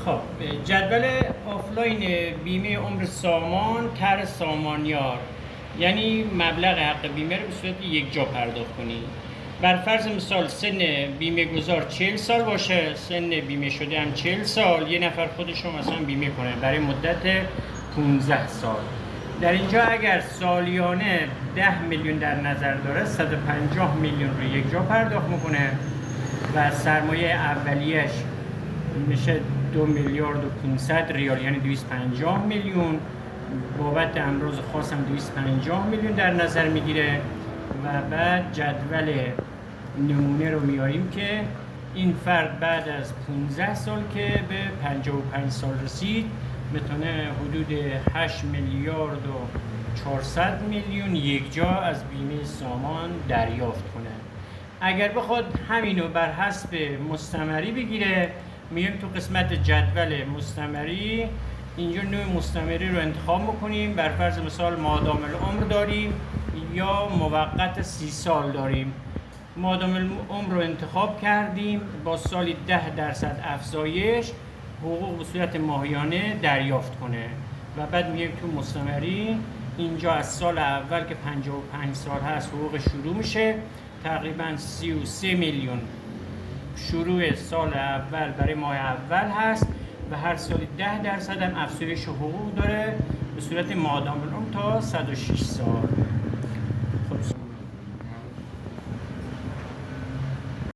خب جدول آفلاین بیمه عمر سامان طرح سامانیار، یعنی مبلغ حق بیمه رو به صورت یک جا پرداخت کنی. بر فرض مثال سن بیمه گذار 40 سال باشه، سن بیمه شده هم 40 سال، یه نفر خودش رو مثلا بیمه کنه برای مدت 15 سال. در اینجا اگر سالیانه 10 میلیون در نظر داره، 150 میلیون رو یک جا پرداخت میکنه و سرمایه اولیش میشه 2 میلیارد و 500 ریال، یعنی 250 میلیون. بابت امروز خاص هم 250 میلیون در نظر میگیره و بعد جدول نمونه رو میاریم که این فرد بعد از 15 سال که به 55 سال رسید میتونه حدود 8 میلیارد و 400 میلیون یک جا از بیمه سامان دریافت کنه. اگر بخواد همینو بر حسب مستمری بگیره، میایم تو قسمت جدول مستمری، اینجا نوع مستمری رو انتخاب میکنیم. بر فرض مثال مادام العمر داریم یا موقت 30 سال داریم. مادام العمر رو انتخاب کردیم، با سالی 10% افزایش حقوق به صورت ماهیانه دریافت کنه و بعد میایم تو مستمری. اینجا از سال اول که 55 سال هست حقوق شروع میشه، تقریبا 33 میلیون شروع سال اول برای ماه اول هست و هر سالی 10% هم افزایش حقوق داره به صورت مادام العمر تا 106 سال.